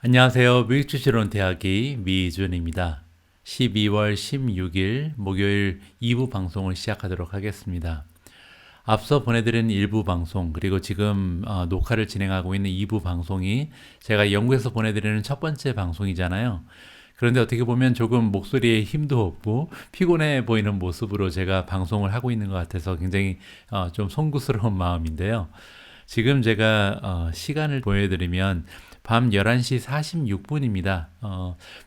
안녕하세요. 무익주시론 대학의 미준입니다. 12월 16일 목요일 2부 방송을 시작하도록 하겠습니다. 앞서 보내드린 1부 방송 그리고 지금 녹화를 진행하고 있는 2부 방송이 제가 영국에서 보내드리는 첫 번째 방송이잖아요. 그런데 어떻게 보면 조금 목소리에 힘도 없고 피곤해 보이는 모습으로 제가 방송을 하고 있는 것 같아서 굉장히 좀 송구스러운 마음인데요. 지금 제가 시간을 보여드리면 밤 11시 46분입니다.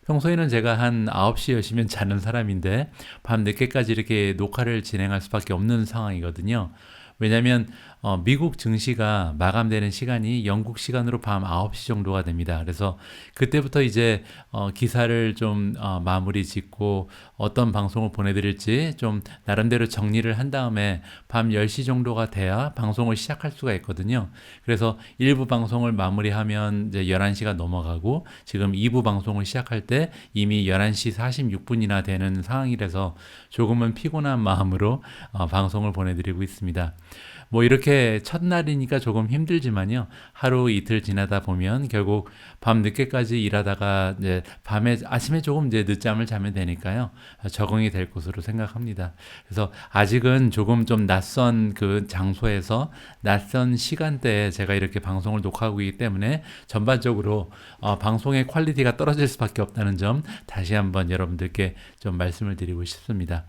평소에는 제가 한 9시, 10시면 자는 사람인데 밤 늦게까지 이렇게 녹화를 진행할 수밖에 없는 상황이거든요. 왜냐하면 미국 증시가 마감되는 시간이 영국 시간으로 밤 9시 정도가 됩니다. 그래서 그때부터 이제 기사를 좀 마무리 짓고 어떤 방송을 보내드릴지 좀 나름대로 정리를 한 다음에 밤 10시 정도가 돼야 방송을 시작할 수가 있거든요. 그래서 1부 방송을 마무리하면 이제 11시가 넘어가고 지금 2부 방송을 시작할 때 이미 11시 46분이나 되는 상황이라서 조금은 피곤한 마음으로 방송을 보내드리고 있습니다. 뭐 이렇게 첫날이니까 조금 힘들지만요. 하루 이틀 지나다 보면 결국 밤 늦게까지 일하다가 이제 아침에 조금 이제 늦잠을 자면 되니까요. 적응이 될 것으로 생각합니다. 그래서 아직은 조금 좀 낯선 그 장소에서 낯선 시간대에 제가 이렇게 방송을 녹화하고 있기 때문에 전반적으로 방송의 퀄리티가 떨어질 수밖에 없다는 점 다시 한번 여러분들께 좀 말씀을 드리고 싶습니다.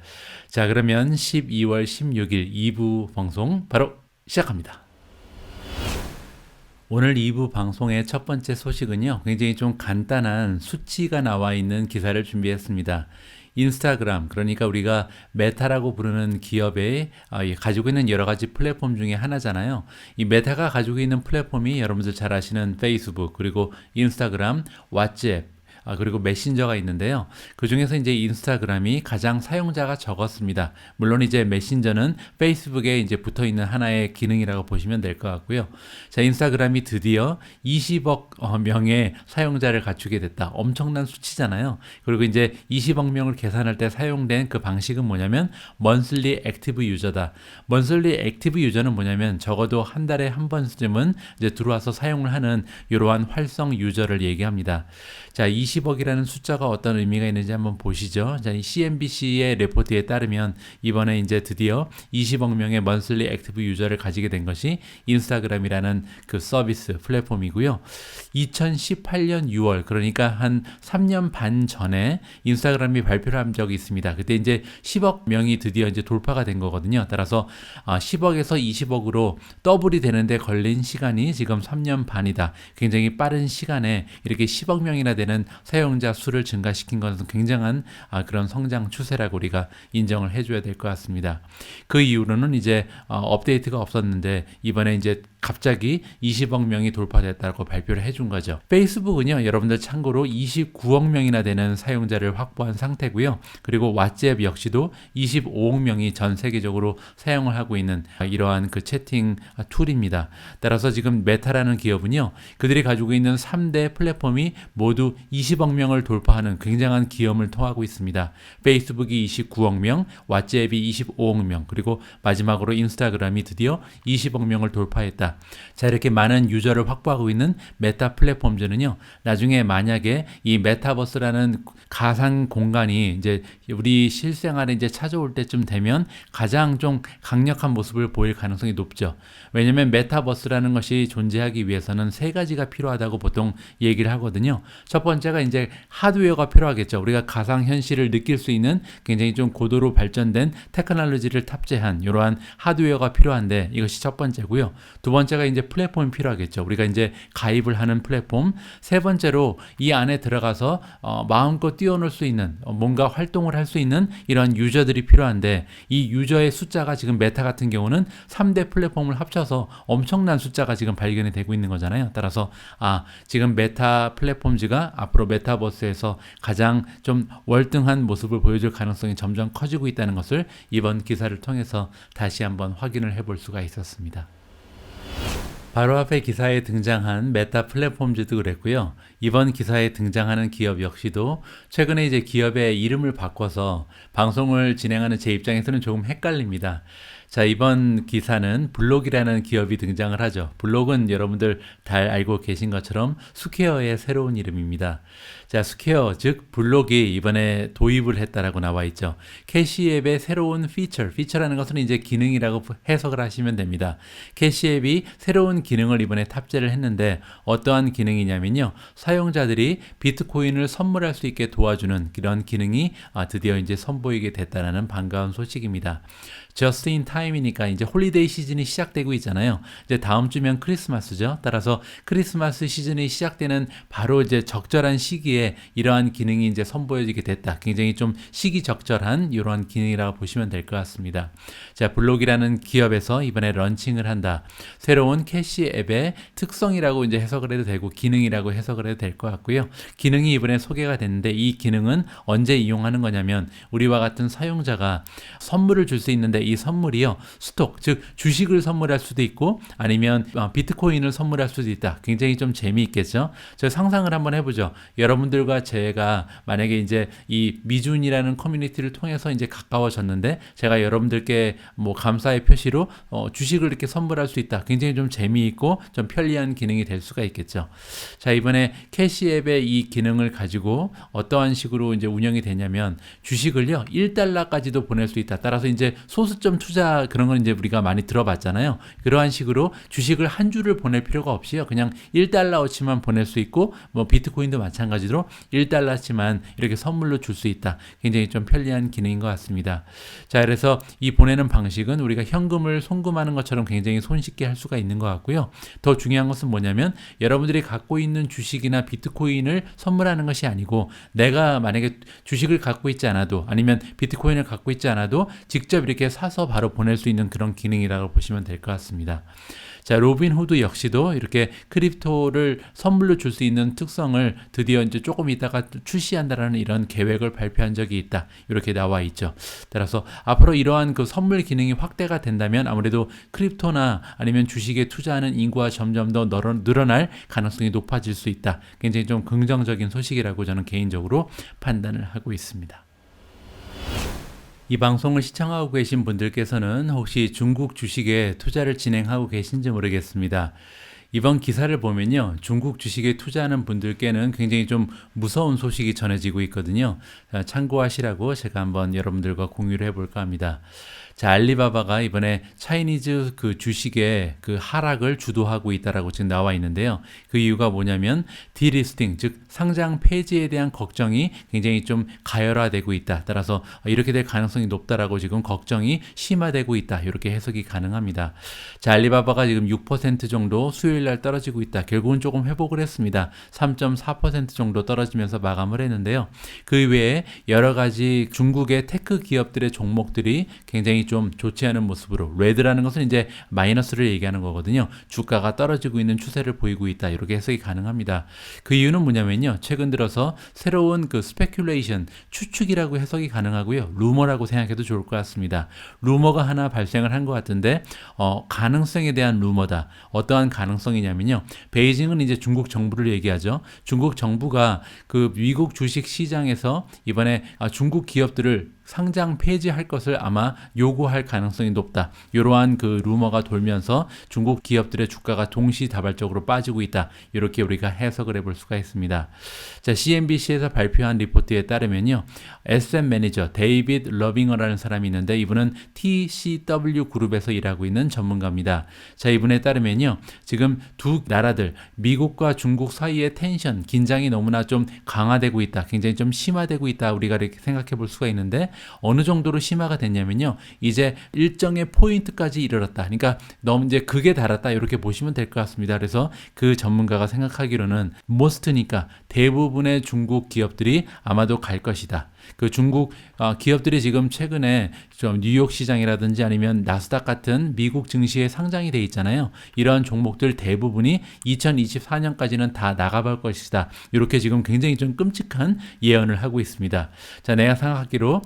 자, 그러면 12월 16일 2부 방송 바로 시작합니다. 오늘 2부 방송의 첫 번째 소식은요, 굉장히 좀 간단한 수치가 나와 있는 기사를 준비했습니다. 인스타그램, 그러니까 우리가 메타라고 부르는 기업에 가지고 있는 여러 가지 플랫폼 중에 하나잖아요. 이 메타가 가지고 있는 플랫폼이 여러분들 잘 아시는 페이스북, 그리고 인스타그램, 왓츠앱, 그리고 메신저가 있는데요. 그 중에서 이제 인스타그램이 가장 사용자가 적었습니다. 물론 이제 메신저는 페이스북에 이제 붙어 있는 하나의 기능이라고 보시면 될 것 같고요. 자, 인스타그램이 드디어 20억 명의 사용자를 갖추게 됐다. 엄청난 수치잖아요. 그리고 이제 20억 명을 계산할 때 사용된 그 방식은 뭐냐면 monthly active user다. monthly active user는 뭐냐면 적어도 한 달에 한 번쯤은 이제 들어와서 사용을 하는 이러한 활성 유저를 얘기합니다. 자, 20억이라는 숫자가 어떤 의미가 있는지 한번 보시죠. 자, 이 CNBC의 레포트에 따르면 이번에 이제 드디어 20억 명의 monthly active 유저를 가지게 된 것이 인스타그램이라는 그 서비스 플랫폼이고요. 2018년 6월, 그러니까 한 3년 반 전에 인스타그램이 발표를 한 적이 있습니다. 그때 이제 10억 명이 드디어 이제 돌파가 된 거거든요. 따라서 10억에서 20억으로 더블이 되는데 걸린 시간이 지금 3년 반이다. 굉장히 빠른 시간에 이렇게 10억 명이나 되는 사용자 수를 증가시킨 것은 굉장한 그런 성장 추세라고 우리가 인정을 해줘야 될 것 같습니다. 그 이후로는 이제 업데이트가 없었는데 이번에 이제 갑자기 20억 명이 돌파됐다고 발표를 해준 거죠. 페이스북은요, 여러분들 참고로 29억 명이나 되는 사용자를 확보한 상태고요. 그리고 왓츠앱 역시도 25억 명이 전 세계적으로 사용을 하고 있는 이러한 그 채팅 툴입니다. 따라서 지금 메타라는 기업은요, 그들이 가지고 있는 3대 플랫폼이 모두 20억 명을 돌파하는 굉장한 기염을 토하고 있습니다. 페이스북이 29억 명, 왓츠앱이 25억 명, 그리고 마지막으로 인스타그램이 드디어 20억 명을 돌파했다. 자, 이렇게 많은 유저를 확보하고 있는 메타 플랫폼즈는요, 나중에 만약에 이 메타버스라는 가상 공간이 이제 우리 실생활에 이제 찾아올 때쯤 되면 가장 좀 강력한 모습을 보일 가능성이 높죠. 왜냐면 메타버스라는 것이 존재하기 위해서는 세 가지가 필요하다고 보통 얘기를 하거든요. 첫 번째가 이제 하드웨어가 필요하겠죠. 우리가 가상현실을 느낄 수 있는 굉장히 좀 고도로 발전된 테크놀로지를 탑재한 이러한 하드웨어가 필요한데 이것이 첫 번째고요. 두 번째가 이제 플랫폼이 필요하겠죠. 우리가 이제 가입을 하는 플랫폼. 세 번째로 이 안에 들어가서 마음껏 뛰어놀 수 있는 뭔가 활동을 할 수 있는 이런 유저들이 필요한데 이 유저의 숫자가 지금 메타 같은 경우는 3대 플랫폼을 합쳐서 엄청난 숫자가 지금 발견이 되고 있는 거잖아요. 따라서 지금 메타 플랫폼즈가 앞으로 메타버스에서 가장 좀 월등한 모습을 보여줄 가능성이 점점 커지고 있다는 것을 이번 기사를 통해서 다시 한번 확인을 해볼 수가 있었습니다. 바로 앞에 기사에 등장한 메타 플랫폼즈도 그랬고요. 이번 기사에 등장하는 기업 역시도 최근에 이제 기업의 이름을 바꿔서 방송을 진행하는 제 입장에서는 조금 헷갈립니다. 자, 이번 기사는 블록이라는 기업이 등장을 하죠. 블록은 여러분들 잘 알고 계신 것처럼 스퀘어의 새로운 이름입니다. 자, 스퀘어, 즉 블록이 이번에 도입을 했다라고 나와 있죠. 캐시앱의 새로운 피처라는 것은 이제 기능이라고 해석을 하시면 됩니다. 캐시앱이 새로운 기능을 이번에 탑재를 했는데 어떠한 기능이냐면요. 사용자들이 비트코인을 선물할 수 있게 도와주는 그런 기능이 드디어 이제 선보이게 됐다는 반가운 소식입니다. Just in time이니까 이제 홀리데이 시즌이 시작되고 있잖아요. 이제 다음 주면 크리스마스죠. 따라서 크리스마스 시즌이 시작되는 바로 이제 적절한 시기에 이러한 기능이 이제 선보여지게 됐다. 굉장히 좀 시기적절한 이러한 기능이라고 보시면 될 것 같습니다. 자, 블록이라는 기업에서 이번에 런칭을 한다. 새로운 캐시 앱의 특성이라고 이제 해석을 해도 되고 기능이라고 해석을 해도 될 것 같고요. 기능이 이번에 소개가 됐는데 이 기능은 언제 이용하는 거냐면 우리와 같은 사용자가 선물을 줄 수 있는데 이 선물이요, 스톡, 즉 주식을 선물할 수도 있고 아니면 비트코인을 선물할 수도 있다. 굉장히 좀 재미있겠죠? 저 상상을 한번 해보죠. 여러분들과 제가 만약에 이제 이 미준이라는 커뮤니티를 통해서 이제 가까워졌는데 제가 여러분들께 뭐 감사의 표시로 주식을 이렇게 선물할 수 있다. 굉장히 좀 재미있고 좀 편리한 기능이 될 수가 있겠죠. 자, 이번에 캐시앱의 이 기능을 가지고 어떠한 식으로 이제 운영이 되냐면 주식을요 1달러까지도 보낼 수 있다. 따라서 이제 소수점 투자 그런 건 이제 우리가 많이 들어봤잖아요. 그러한 식으로 주식을 한 주를 보낼 필요가 없이요. 그냥 1달러어치만 보낼 수 있고 뭐 비트코인도 마찬가지로 1달러치만 이렇게 선물로 줄 수 있다. 굉장히 좀 편리한 기능인 것 같습니다. 자, 그래서 이 보내는 방식은 우리가 현금을 송금하는 것처럼 굉장히 손쉽게 할 수가 있는 것 같고요. 더 중요한 것은 뭐냐면 여러분들이 갖고 있는 주식이나 비트코인을 선물하는 것이 아니고 내가 만약에 주식을 갖고 있지 않아도 아니면 비트코인을 갖고 있지 않아도 직접 이렇게 사서 바로 보낼 수 있는 그런 기능이라고 보시면 될 것 같습니다. 자, 로빈후드 역시도 이렇게 크립토를 선물로 줄 수 있는 특성을 드디어 이제 조금 있다가 출시한다라는 이런 계획을 발표한 적이 있다. 이렇게 나와 있죠. 따라서 앞으로 이러한 그 선물 기능이 확대가 된다면 아무래도 크립토나 아니면 주식에 투자하는 인구가 점점 더 늘어날 가능성이 높아질 수 있다. 굉장히 좀 긍정적인 소식이라고 저는 개인적으로 판단을 하고 있습니다. 이 방송을 시청하고 계신 분들께서는 혹시 중국 주식에 투자를 진행하고 계신지 모르겠습니다. 이번 기사를 보면요, 중국 주식에 투자하는 분들께는 굉장히 좀 무서운 소식이 전해지고 있거든요. 참고하시라고 제가 한번 여러분들과 공유를 해볼까 합니다. 자, 알리바바가 이번에 차이니즈 그 주식의 그 하락을 주도하고 있다라고 지금 나와 있는데요. 그 이유가 뭐냐면 디리스팅, 즉 상장 폐지에 대한 걱정이 굉장히 좀 가열화되고 있다. 따라서 이렇게 될 가능성이 높다라고 지금 걱정이 심화되고 있다. 이렇게 해석이 가능합니다. 자, 알리바바가 지금 6% 정도 수요일 날 떨어지고 있다. 결국은 조금 회복을 했습니다. 3.4% 정도 떨어지면서 마감을 했는데요. 그 외에 여러 가지 중국의 테크 기업들의 종목들이 굉장히 좀 좋지 않은 모습으로, 레드라는 것은 이제 마이너스를 얘기하는 거거든요. 주가가 떨어지고 있는 추세를 보이고 있다. 이렇게 해석이 가능합니다. 그 이유는 뭐냐면요, 최근 들어서 새로운 그 스페큘레이션, 추측이라고 해석이 가능하고요, 루머라고 생각해도 좋을 것 같습니다. 루머가 하나 발생을 한 것 같은데 가능성에 대한 루머다. 어떠한 가능성이냐면요, 베이징은 이제 중국 정부를 얘기하죠. 중국 정부가 그 미국 주식 시장에서 이번에 중국 기업들을 상장 폐지할 것을 아마 요구할 가능성이 높다. 이러한 그 루머가 돌면서 중국 기업들의 주가가 동시다발적으로 빠지고 있다. 이렇게 우리가 해석을 해볼 수가 있습니다. 자, CNBC에서 발표한 리포트에 따르면요, SM 매니저 데이비드 러빙어라는 사람이 있는데 이분은 TCW 그룹에서 일하고 있는 전문가입니다. 자, 이분에 따르면요, 지금 두 나라들 미국과 중국 사이의 텐션, 긴장이 너무나 좀 강화되고 있다. 굉장히 좀 심화되고 있다. 우리가 이렇게 생각해 볼 수가 있는데 어느 정도로 심화가 됐냐면요, 이제 일정의 포인트까지 이르렀다. 그러니까 너무 이제 극에 달았다. 이렇게 보시면 될 것 같습니다. 그래서 그 전문가가 생각하기로는 most니까 대부분의 중국 기업들이 아마도 갈 것이다. 그 중국 기업들이 지금 최근에 좀 뉴욕 시장이라든지 아니면 나스닥 같은 미국 증시에 상장이 돼 있잖아요. 이러한 종목들 대부분이 2024년까지는 다 나가볼 것이다. 이렇게 지금 굉장히 좀 끔찍한 예언을 하고 있습니다. 자, 내가 생각하기로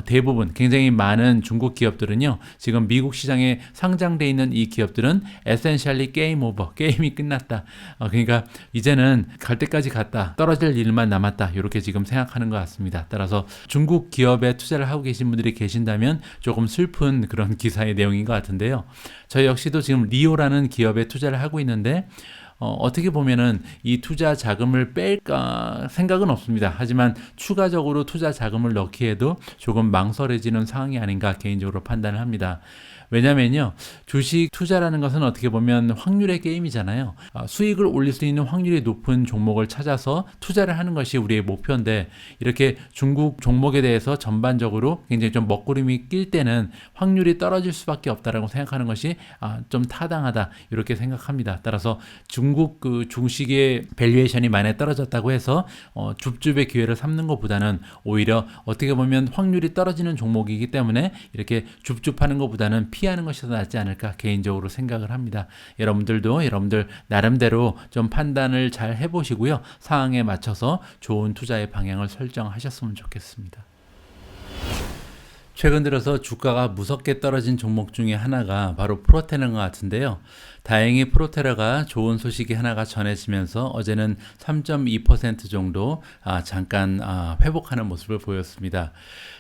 대부분 굉장히 많은 중국 기업들은요, 지금 미국 시장에 상장돼 있는 이 기업들은 에센셜리 게임 오버, 게임이 끝났다. 그러니까 이제는 갈 때까지 갔다, 떨어질 일만 남았다, 이렇게 지금 생각하는 것 같습니다. 따라서 중국 기업에 투자를 하고 계신 분들이 계신다면 조금 슬픈 그런 기사의 내용인 것 같은데요. 저 역시도 지금 리오라는 기업에 투자를 하고 있는데 어떻게 보면은 이 투자 자금을 뺄까 생각은 없습니다. 하지만 추가적으로 투자 자금을 넣기에도 조금 망설여지는 상황이 아닌가 개인적으로 판단을 합니다. 왜냐면요, 주식 투자라는 것은 어떻게 보면 확률의 게임이잖아요. 수익을 올릴 수 있는 확률이 높은 종목을 찾아서 투자를 하는 것이 우리의 목표인데, 이렇게 중국 종목에 대해서 전반적으로 굉장히 좀 먹구름이 낄 때는 확률이 떨어질 수밖에 없다라고 생각하는 것이 좀 타당하다, 이렇게 생각합니다. 따라서 중국 그 주식의 밸류에이션이 많이 떨어졌다고 해서 줍줍의 기회를 삼는 것보다는 오히려 어떻게 보면 확률이 떨어지는 종목이기 때문에 이렇게 줍줍하는 것보다는 피하는 것이 더 낫지 않을까 개인적으로 생각을 합니다. 여러분들도 여러분들 나름대로 좀 판단을 잘 해보시고요. 상황에 맞춰서 좋은 투자의 방향을 설정하셨으면 좋겠습니다. 최근 들어서 주가가 무섭게 떨어진 종목 중에 하나가 바로 프로테너인 것 같은데요. 다행히 프로테너가 좋은 소식이 하나가 전해지면서 어제는 3.2% 정도 잠깐 회복하는 모습을 보였습니다.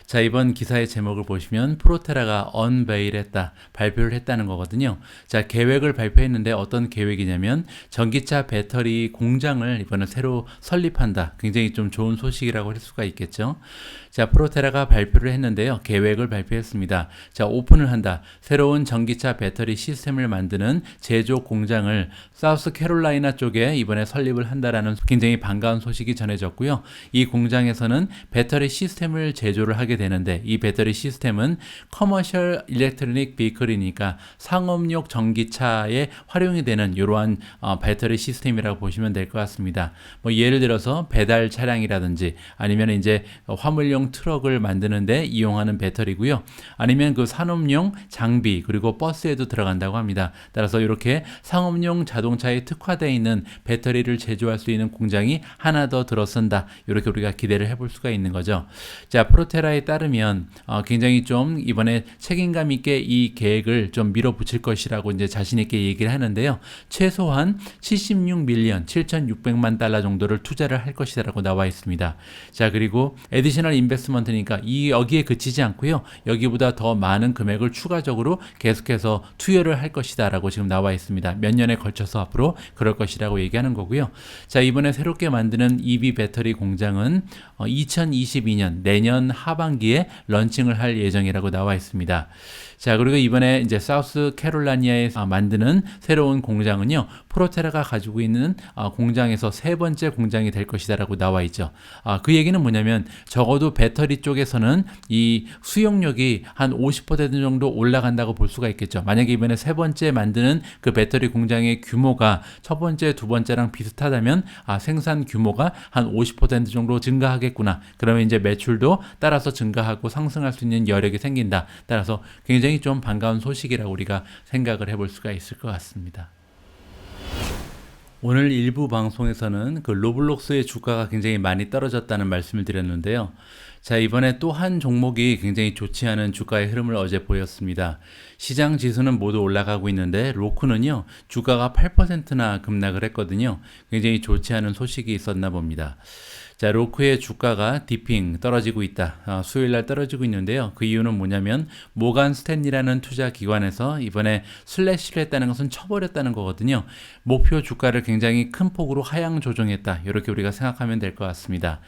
자, 이번 기사의 제목을 보시면 프로테라가 언베일했다, 발표를 했다는 거거든요. 자, 계획을 발표했는데 어떤 계획이냐면 전기차 배터리 공장을 이번에 새로 설립한다. 굉장히 좀 좋은 소식이라고 할 수가 있겠죠. 자, 프로테라가 발표를 했는데요. 계획을 발표했습니다. 자, 오픈을 한다. 새로운 전기차 배터리 시스템을 만드는 제조 공장을 사우스캐롤라이나 쪽에 이번에 설립을 한다라는 굉장히 반가운 소식이 전해졌고요. 이 공장에서는 배터리 시스템을 제조를 하게 되는데, 이 배터리 시스템은 커머셜 일렉트로닉 비클이니까 상업용 전기차에 활용이 되는 이러한 배터리 시스템이라고 보시면 될 것 같습니다. 뭐 예를 들어서 배달 차량이라든지 아니면 이제 화물용 트럭을 만드는데 이용하는 배터리고요. 아니면 그 산업용 장비 그리고 버스에도 들어간다고 합니다. 따라서 이렇게 상업용 자동차에 특화되어 있는 배터리를 제조할 수 있는 공장이 하나 더 들어선다. 이렇게 우리가 기대를 해볼 수가 있는 거죠. 자, 프로테라에 따르면 굉장히 좀 이번에 책임감 있게 이 계획을 좀 밀어붙일 것이라고 이제 자신 있게 얘기를 하는데요. 최소한 76밀리언 7,600만 달러 정도를 투자를 할 것이라고 나와 있습니다. 자, 그리고 에디셔널 인베스트먼트니까 여기에 그치지 않고요. 여기보다 더 많은 금액을 추가적으로 계속해서 투여를 할 것이다라고 지금 나와 있습니다. 몇 년에 걸쳐서 앞으로 그럴 것이라고 얘기하는 거고요. 자, 이번에 새롭게 만드는 EV 배터리 공장은 2022년 내년 하반기에 런칭을 할 예정이라고 나와 있습니다. 자, 그리고 이번에 이제 사우스 캐롤라이나에 만드는 새로운 공장은요, 프로테라가 가지고 있는 공장에서 세 번째 공장이 될 것이다라고 나와 있죠. 그 얘기는 뭐냐면 적어도 배터리 쪽에서는 이 수용력이 한 50% 정도 올라간다고 볼 수가 있겠죠. 만약에 이번에 세 번째 만드는 그 배터리 공장의 규모가 첫 번째, 두 번째랑 비슷하다면 생산 규모가 한 50% 정도 증가하겠구나. 그러면 이제 매출도 따라서 증가하고 상승할 수 있는 여력이 생긴다. 따라서 굉장히 좀 반가운 소식이라고 우리가 생각을 해볼 수가 있을 것 같습니다. 오늘 일부 방송에서는 그 로블록스의 주가가 굉장히 많이 떨어졌다는 말씀을 드렸는데요. 자, 이번에 또 한 종목이 굉장히 좋지 않은 주가의 흐름을 어제 보였습니다. 시장 지수는 모두 올라가고 있는데 로크는요, 주가가 8%나 급락을 했거든요. 굉장히 좋지 않은 소식이 있었나 봅니다. 자, 로크의 주가가 디핑 떨어지고 있다. 수요일날 떨어지고 있는데요. 그 이유는 뭐냐면 모간 스탠리라는 투자 기관에서 이번에 슬래시를 했다는 것은 쳐버렸다는 거거든요. 목표 주가를 굉장히 큰 폭으로 하향 조정했다. 이렇게 우리가 생각하면 될 것 같습니다.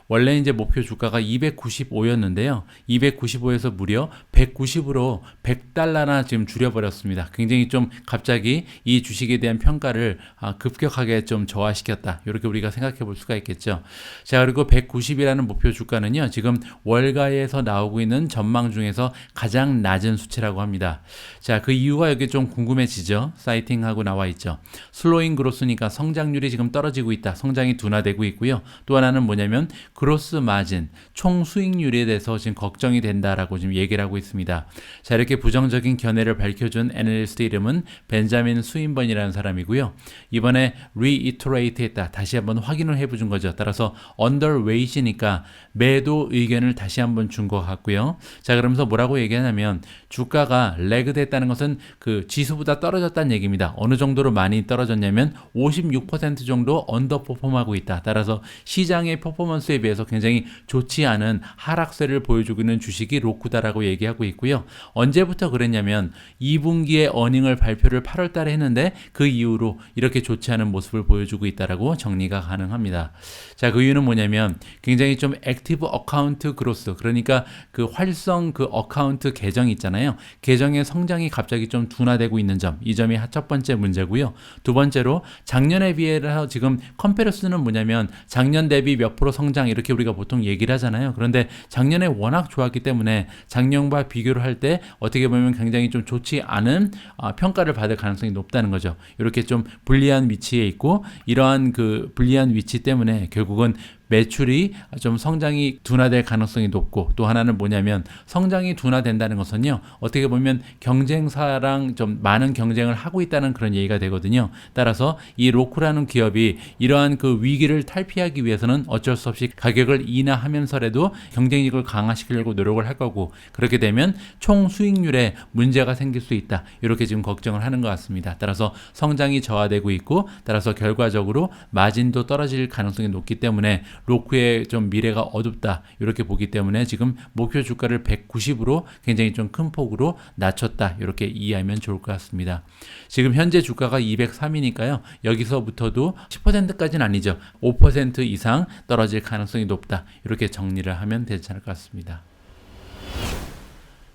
원래 이제 목표 주가가 295였는데요. 295에서 무려 190으로 100달러나 지금 줄여버렸습니다. 굉장히 좀 갑자기 이 주식에 대한 평가를 급격하게 좀 저하시켰다. 이렇게 우리가 생각해 볼 수가 있겠죠. 자, 그리고 190이라는 목표 주가는요, 지금 월가에서 나오고 있는 전망 중에서 가장 낮은 수치라고 합니다. 자, 그 이유가 여기 좀 궁금해지죠? 사이팅하고 나와 있죠. 슬로잉 그로스니까 성장률이 지금 떨어지고 있다. 성장이 둔화되고 있고요. 또 하나는 뭐냐면 그로스 마진, 총 수익률에 대해서 지금 걱정이 된다라고 지금 얘기를 하고 있습니다. 자, 이렇게 부정적인 견해를 밝혀준 애널리스트 이름은 벤자민 스윈번이라는 사람이고요. 이번에 reiterate 했다. 다시 한번 확인을 해보준 거죠. 따라서 underweight이니까 매도 의견을 다시 한번 준 것 같고요. 자, 그러면서 뭐라고 얘기하냐면 주가가 레그 됐다는 것은 그 지수보다 떨어졌다는 얘기입니다. 어느 정도로 많이 떨어졌냐면 56% 정도 언더퍼폼하고 있다. 따라서 시장의 퍼포먼스에 비해서 굉장히 좋지 않은 하락세를 보여주고 있는 주식이 로쿠다라고 얘기하고 있고요. 언제부터 그랬냐면 2분기에 어닝을 발표를 8월 달에 했는데 그 이후로 이렇게 좋지 않은 모습을 보여주고 있다라고 정리가 가능합니다. 자, 그 이유는 뭐냐면 굉장히 좀 액티브 어카운트 그로스, 그러니까 그 활성 그 어카운트 계정 있잖아요. 계정의 성장이 갑자기 좀 둔화되고 있는 점, 이 점이 첫 번째 문제고요. 두 번째로 작년에 비해서 지금 컴패러슨은 뭐냐면 작년 대비 몇 프로 성장 이렇게 우리가 보통 얘기를 하잖아요. 그런데 작년에 워낙 좋았기 때문에 작년과 비교를 할 때 어떻게 보면 굉장히 좀 좋지 않은 평가를 받을 가능성이 높다는 거죠. 이렇게 좀 불리한 위치에 있고 이러한 그 불리한 위치 때문에 결국은 매출이 좀 성장이 둔화될 가능성이 높고 또 하나는 뭐냐면 성장이 둔화된다는 것은요 어떻게 보면 경쟁사랑 좀 많은 경쟁을 하고 있다는 그런 얘기가 되거든요. 따라서 이 로쿠라는 기업이 이러한 그 위기를 탈피하기 위해서는 어쩔 수 없이 가격을 인하하면서라도 경쟁력을 강화시키려고 노력을 할 거고 그렇게 되면 총 수익률에 문제가 생길 수 있다. 이렇게 지금 걱정을 하는 것 같습니다. 따라서 성장이 저하되고 있고 따라서 결과적으로 마진도 떨어질 가능성이 높기 때문에 로쿠의 좀 미래가 어둡다 이렇게 보기 때문에 지금 목표 주가를 190으로 굉장히 좀 큰 폭으로 낮췄다 이렇게 이해하면 좋을 것 같습니다. 지금 현재 주가가 203이니까요 여기서부터도 10%까지는 아니죠 5% 이상 떨어질 가능성이 높다 이렇게 정리를 하면 되지 않을 것 같습니다.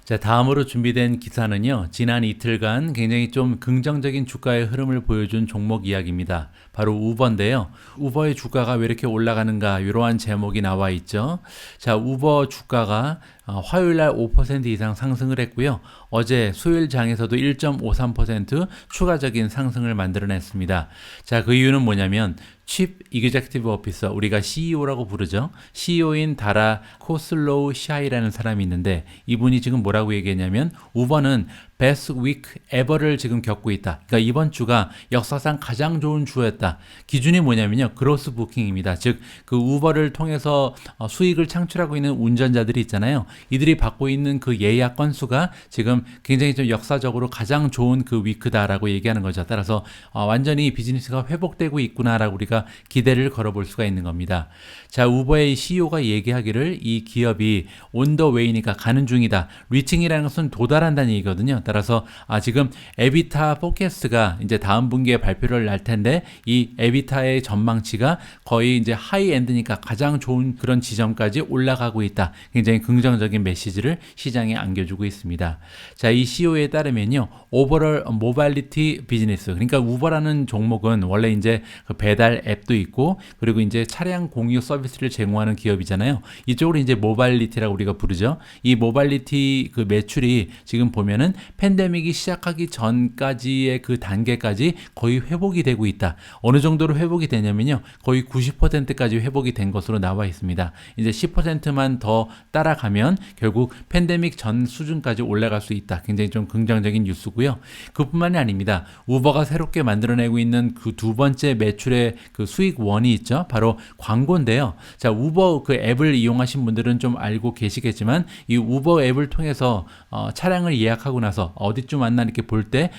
자, 다음으로 준비된 기사는요, 지난 이틀간 굉장히 좀 긍정적인 주가의 흐름을 보여준 종목 이야기입니다. 바로 우버인데요. 우버의 주가가 왜 이렇게 올라가는가, 이러한 제목이 나와 있죠. 자, 우버 주가가 화요일날 5% 이상 상승을 했고요. 어제 수요일 장에서도 1.53% 추가적인 상승을 만들어냈습니다. 자, 그 이유는 뭐냐면 Chief Executive Officer, 우리가 CEO라고 부르죠. CEO인 다라 코슬로우 샤이라는 사람이 있는데 이분이 지금 뭐라고 얘기했냐면 우버는 Best Week Ever를 지금 겪고 있다. 그러니까 이번 주가 역사상 가장 좋은 주였다. 기준이 뭐냐면요. 그로스 부킹입니다. 즉 그 우버를 통해서 수익을 창출하고 있는 운전자들이 있잖아요. 이들이 받고 있는 그 예약 건수가 지금 굉장히 좀 역사적으로 가장 좋은 그 위크다라고 얘기하는 거죠. 따라서 완전히 비즈니스가 회복되고 있구나라고 우리가 기대를 걸어볼 수가 있는 겁니다. 자, 우버의 CEO가 얘기하기를 이 기업이 on the way니까 가는 중이다. 리칭이라는 것은 도달한다는 얘기거든요. 따라서 지금 에비타 포캐스트가 이제 다음 분기에 발표를 할 텐데 이 에비타의 전망치가 거의 이제 하이엔드니까 가장 좋은 그런 지점까지 올라가고 있다. 굉장히 긍정적인 메시지를 시장에 안겨주고 있습니다. 자, 이 CEO에 따르면요. 오버럴 모빌리티 비즈니스, 그러니까 우버라는 종목은 원래 이제 그 배달 앱도 있고 그리고 이제 차량 공유 서비스를 제공하는 기업이잖아요. 이쪽으로 이제 모빌리티라고 우리가 부르죠. 이 모빌리티 그 매출이 지금 보면은 팬데믹이 시작하기 전까지의 그 단계까지 거의 회복이 되고 있다. 어느 정도로 회복이 되냐면요. 거의 90%까지 회복이 된 것으로 나와 있습니다. 이제 10%만 더 따라가면 결국 팬데믹 전 수준까지 올라갈 수 있다. 굉장히 좀 긍정적인 뉴스고요. 그뿐만이 아닙니다. 우버가 새롭게 만들어내고 있는 그 두 번째 매출의 그 수익원이 있죠. 바로 광고인데요. 자, 우버 그 앱을 이용하신 분들은 좀 알고 계시겠지만 이 우버 앱을 통해서 차량을 예약하고 나서 어디쯤 왔나 이렇게 볼 때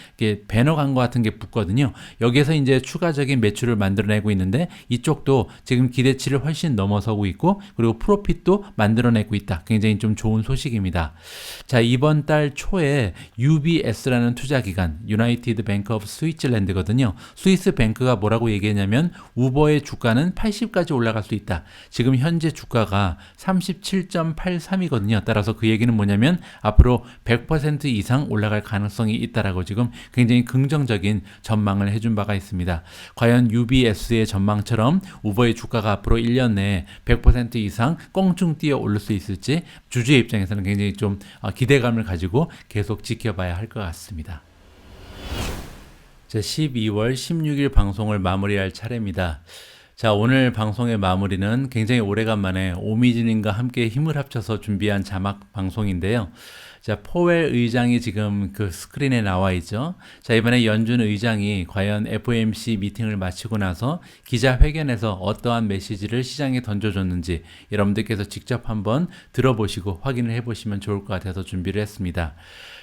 배너 광고 같은 게 붙거든요. 여기에서 이제 추가적인 매출을 만들어내고 있는데 이쪽도 지금 기대치를 훨씬 넘어서고 있고 그리고 프로핏도 만들어내고 있다. 굉장히 좀 좋은 소식입니다. 자, 이번 달 초에 UBS라는 투자기관, 유나이티드 뱅크 오브 스위tzerland거든요. 스위스 뱅크가 뭐라고 얘기했냐면 우버의 주가는 80까지 올라갈 수 있다. 지금 현재 주가가 37.83이거든요. 따라서 그 얘기는 뭐냐면 앞으로 100% 이상 올라갈 가능성이 있다라고 지금 굉장히 긍정적인 전망을 해준 바가 있습니다. 과연 UBS의 전망처럼 우버의 주가가 앞으로 1년 내에 100% 이상 껑충 뛰어 오를 수 있을지 주주의 입장에서는 굉장히 좀 기대감을 가지고 계속 지켜봐야 할 것 같습니다. 자, 12월 16일 방송을 마무리할 차례입니다. 자, 오늘 방송의 마무리는 굉장히 오래간만에 오미진님과 함께 힘을 합쳐서 준비한 자막 방송인데요. 자, 포웰 의장이 지금 그 스크린에 나와 있죠. 자, 이번에 연준 의장이 과연 FOMC 미팅을 마치고 나서 기자회견에서 어떠한 메시지를 시장에 던져줬는지 여러분들께서 직접 한번 들어보시고 확인을 해보시면 좋을 것 같아서 준비를 했습니다.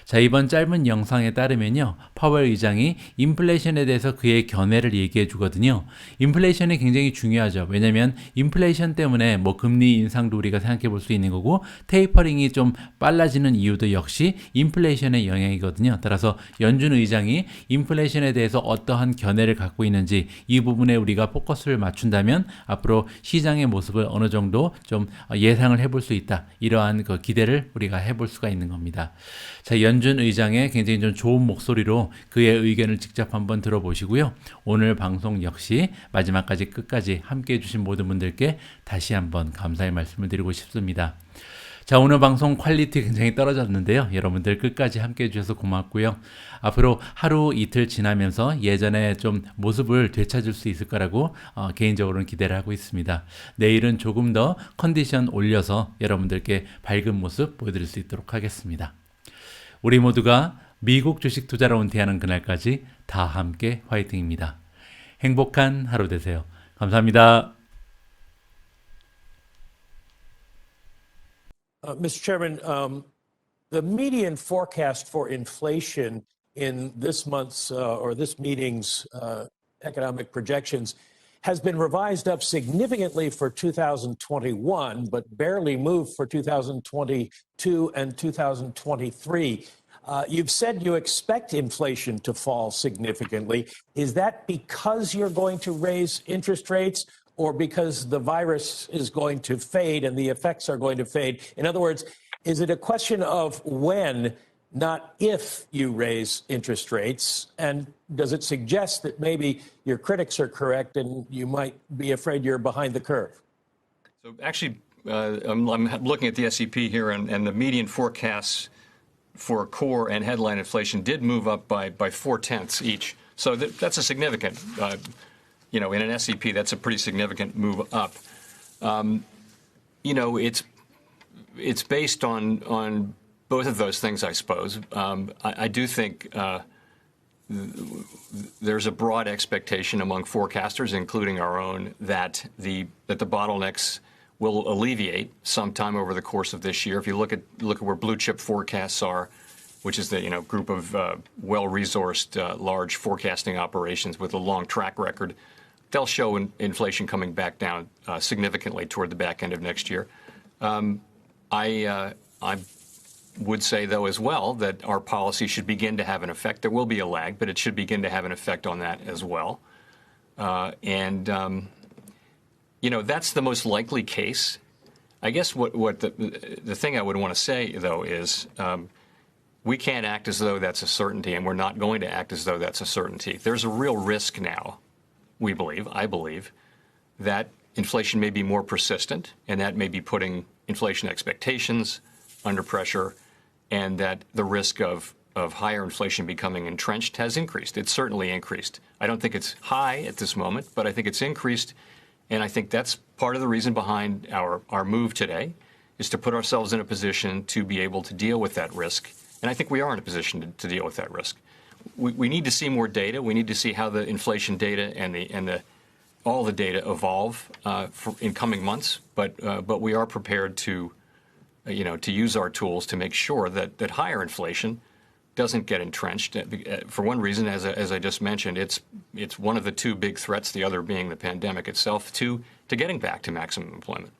자, 이번 짧은 영상에 따르면요, 파월 의장이 인플레이션에 대해서 그의 견해를 얘기해 주거든요. 인플레이션이 굉장히 중요하죠. 왜냐면 인플레이션 때문에 뭐 금리 인상도 우리가 생각해 볼 수 있는 거고 테이퍼링이 좀 빨라지는 이유도 역시 인플레이션의 영향이거든요. 따라서 연준 의장이 인플레이션에 대해서 어떠한 견해를 갖고 있는지 이 부분에 우리가 포커스를 맞춘다면 앞으로 시장의 모습을 어느 정도 좀 예상을 해볼 수 있다. 이러한 그 기대를 우리가 해볼 수가 있는 겁니다. 자, 연준 의장의 굉장히 좀 좋은 목소리로 그의 의견을 직접 한번 들어보시고요. 오늘 방송 역시 마지막까지 끝까지 함께 해주신 모든 분들께 다시 한번 감사의 말씀을 드리고 싶습니다. 자, 오늘 방송 퀄리티 굉장히 떨어졌는데요. 여러분들 끝까지 함께 해주셔서 고맙고요. 앞으로 하루 이틀 지나면서 예전에 좀 모습을 되찾을 수 있을 거라고 개인적으로는 기대를 하고 있습니다. 내일은 조금 더 컨디션 올려서 여러분들께 밝은 모습 보여드릴 수 있도록 하겠습니다. 우리 모두가 미국 주식 투자로 은퇴하는 그날까지 다 함께 화이팅입니다. 행복한 하루 되세요. 감사합니다. Mr. Chairman, the median forecast for inflation in this month's or this meeting's economic projections has been revised up significantly for 2021, but barely moved for 2022 and 2023. You've said you expect inflation to fall significantly. Is that because you're going to raise interest rates or because the virus is going to fade and the effects are going to fade? In other words, is it a question of when, not if you raise interest rates? And does it suggest that maybe your critics are correct and you might be afraid you're behind the curve? So actually, I'm looking at the SEP here, and the median forecasts for core and headline inflation did move up by 0.4 each. So that's a significant, in an SEP, that's a pretty significant move up. It's based on both of those things, I suppose. I do think there's a broad expectation among forecasters, including our own, that the bottlenecks will alleviate sometime over the course of this year. If you look at where blue chip forecasts are, which is the group of well-resourced large forecasting operations with a long track record, they'll show inflation coming back down significantly toward the back end of next year. I would say, though, as well, that our policy should begin to have an effect. There will be a lag, but it should begin to have an effect on that as well. That's the most likely case. I guess what the thing I would want to say, though, is we can't act as though that's a certainty, and we're not going to act as though that's a certainty. There's a real risk now, I believe, that inflation may be more persistent, and that may be putting inflation expectations under pressure, and that the risk of higher inflation becoming entrenched has increased. It's certainly increased. I don't think it's high at this moment, but I think it's increased, and I think that's part of the reason behind our move today, is to put ourselves in a position to be able to deal with that risk, and I think we are in a position to deal with that risk. We need to see more data. We need to see how the inflation data and all the data evolve in coming months, but we are prepared to use our tools to make sure that higher inflation doesn't get entrenched. For one reason, as I just mentioned, it's one of the two big threats, the other being the pandemic itself, to getting back to maximum employment.